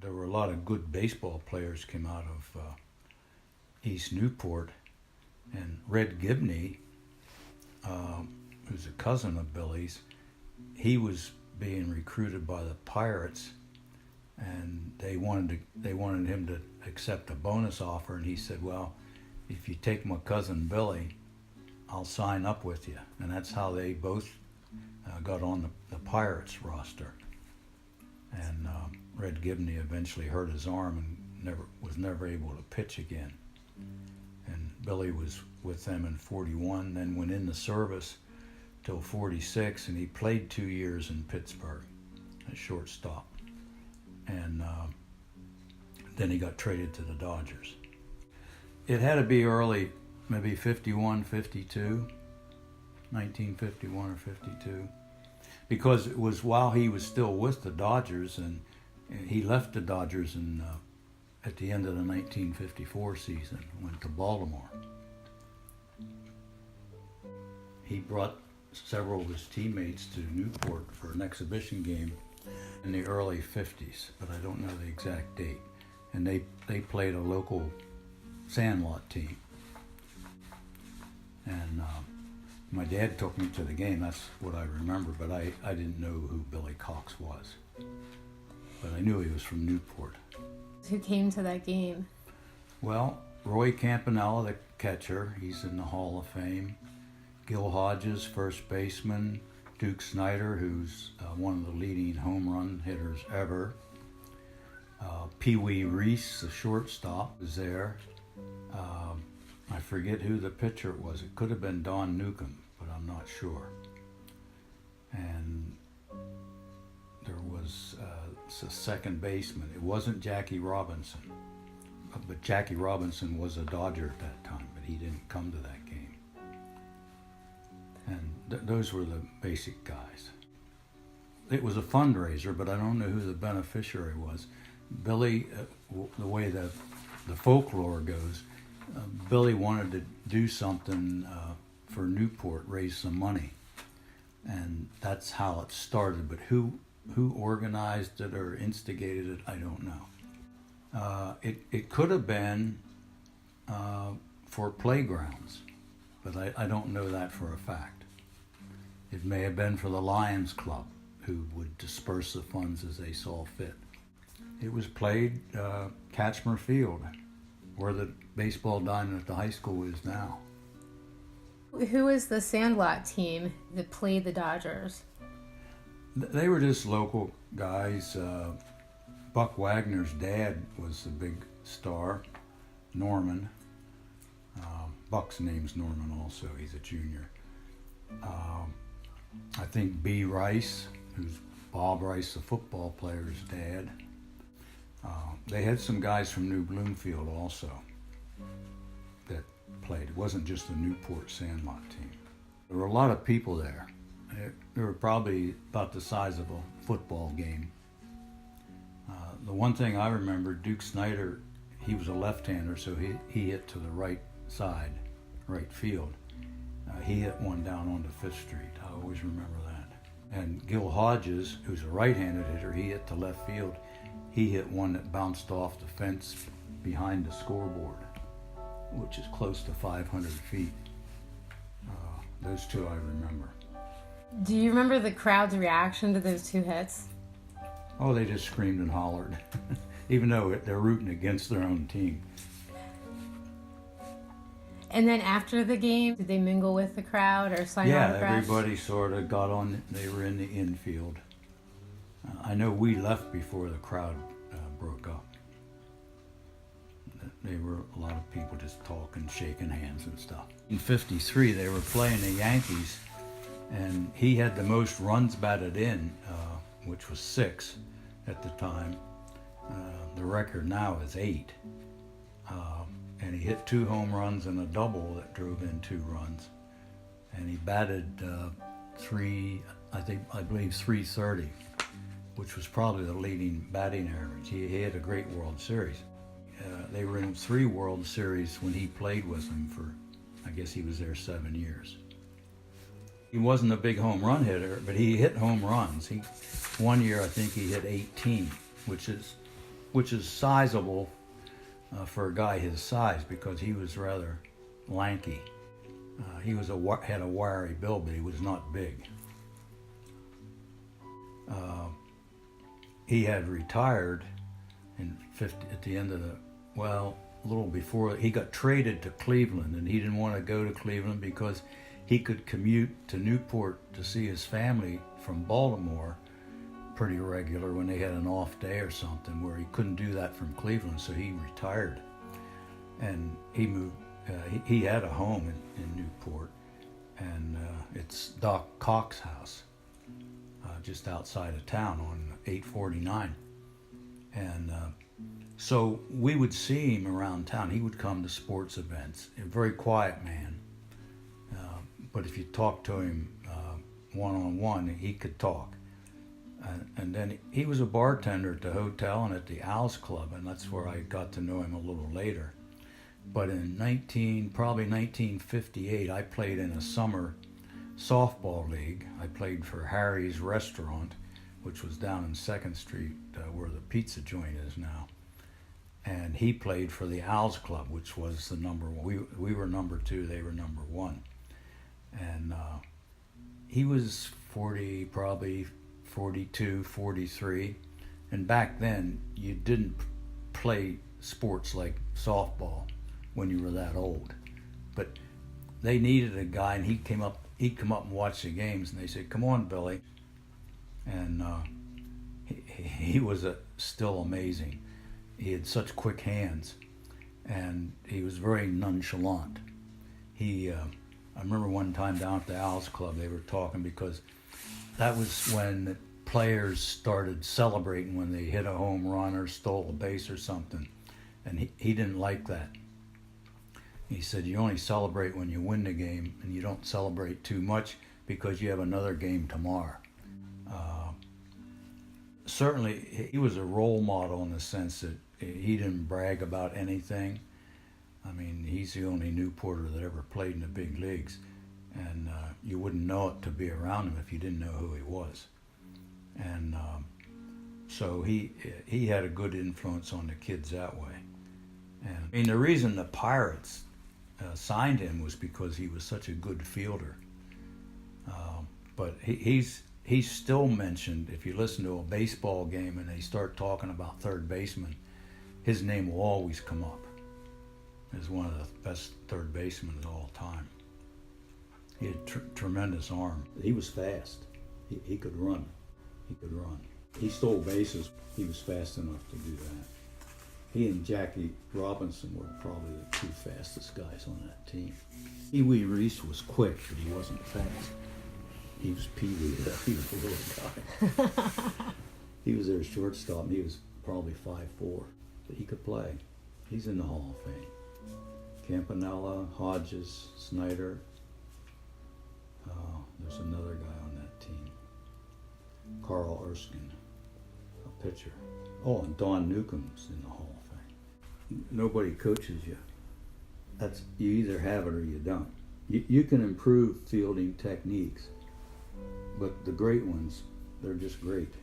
there were a lot of good baseball players came out of East Newport, and Red Gibney, who's a cousin of Billy's, he was being recruited by the Pirates, and they wanted him to accept a bonus offer, and he said, "Well, if you take my cousin Billy, I'll sign up with you." And that's how they both got on the Pirates roster. And Red Gibney eventually hurt his arm and was never able to pitch again. And Billy was with them in 41, then went in the service till 46, and he played 2 years in Pittsburgh at shortstop. And then he got traded to the Dodgers. It had to be early, maybe 51, 52, 1951 or 52, because it was while he was still with the Dodgers, and he left the Dodgers at the end of the 1954 season, went to Baltimore. He brought several of his teammates to Newport for an exhibition game in the early 50s, but I don't know the exact date. And they played a local sandlot team. And my dad took me to the game, that's what I remember, but I didn't know who Billy Cox was. But I knew he was from Newport. Who came to that game? Well, Roy Campanella, the catcher, he's in the Hall of Fame. Gil Hodges, first baseman. Duke Snyder, who's one of the leading home run hitters ever. Pee Wee Reese, the shortstop, was there. I forget who the pitcher was. It could have been Don Newcomb, but I'm not sure. And there was a second baseman. It wasn't Jackie Robinson, but Jackie Robinson was a Dodger at that time, but he didn't come to that game. And those were the basic guys. It was a fundraiser, but I don't know who the beneficiary was. Billy, the way the folklore goes, Billy wanted to do something for Newport, raise some money, and that's how it started. But who organized it or instigated it, I don't know. It could have been for playgrounds, but I don't know that for a fact. It may have been for the Lions Club, who would disperse the funds as they saw fit. It was played Catchmer Field, where the baseball diamond at the high school is now. Who was the sandlot team that played the Dodgers? They were just local guys. Buck Wagner's dad was the big star, Norman. Buck's name's Norman also, he's a junior. I think B. Rice, who's Bob Rice, the football player's dad. They had some guys from New Bloomfield also that played. It wasn't just the Newport Sandlot team. There were a lot of people there. There were probably about the size of a football game. The one thing I remember, Duke Snyder, he was a left-hander, so he hit to the right side, right field. He hit one down onto Fifth Street. I always remember that. And Gil Hodges, who's a right-handed hitter, he hit to left field. He hit one that bounced off the fence behind the scoreboard, which is close to 500 feet. Those two I remember. Do you remember the crowd's reaction to those two hits? Oh, they just screamed and hollered, even though they're rooting against their own team. And then after the game, did they mingle with the crowd or sign autographs? Yeah, everybody sort of got on. They were in the infield. I know we left before the crowd broke up. There were a lot of people just talking, shaking hands and stuff. In 53, they were playing the Yankees, and he had the most runs batted in, which was 6 at the time. The record now is 8. And he hit 2 home runs and a double that drove in 2 runs. And he batted I believe 330, which was probably the leading batting average. He had a great World Series. They were in 3 World Series when he played with them for, I guess he was there 7 years. He wasn't a big home run hitter, but he hit home runs. One year I think he hit 18, which is which is sizable for a guy his size because he was rather lanky. He was had a wiry build, but he was not big. He had retired at the end of a little before. He got traded to Cleveland, and he didn't want to go to Cleveland because he could commute to Newport to see his family from Baltimore pretty regular when they had an off day or something, where he couldn't do that from Cleveland, so he retired. And he moved, he had a home in Newport, and it's Doc Cox's house, just outside of town on 849. And so we would see him around town. He would come to sports events, a very quiet man. But if you talked to him one-on-one, he could talk. And then he was a bartender at the hotel and at the Owls Club, and that's where I got to know him a little later. But in probably 1958, I played in a summer softball league. I played for Harry's Restaurant, which was down in 2nd Street where the pizza joint is now. And he played for the Owls Club, which was the number one. We were number 2, they were number 1. And he was 40, probably 42, 43. And back then, you didn't play sports like softball when you were that old. But they needed a guy, and he'd come up and watch the games, and they said, "Come on, Billy." And he was still amazing. He had such quick hands, and he was very nonchalant. I remember one time down at the Owls Club, they were talking because that was when the players started celebrating when they hit a home run or stole a base or something, and he didn't like that. He said, "You only celebrate when you win the game, and you don't celebrate too much because you have another game tomorrow." Certainly, he was a role model in the sense that he didn't brag about anything. I mean, he's the only Newporter that ever played in the big leagues, and you wouldn't know it to be around him if you didn't know who he was. And so he had a good influence on the kids that way. And I mean, the reason the Pirates signed him was because he was such a good fielder. But he's still mentioned, if you listen to a baseball game and they start talking about third baseman, his name will always come up as one of the best third basemen of all time. He had tremendous arm. He was fast. He could run. He stole bases. He was fast enough to do that. He and Jackie Robinson were probably the 2 fastest guys on that team. Pee Wee Reese was quick, but he wasn't fast. He was Pee Wee, he was a little guy. He was their shortstop, and he was probably 5'4", but he could play. He's in the Hall of Fame. Campanella, Hodges, Snyder. There's another guy on that team. Carl Erskine, a pitcher. Oh, and Don Newcomb's in the Hall of Fame. Nobody coaches you. You either have it or you don't. You can improve fielding techniques, but the great ones, they're just great.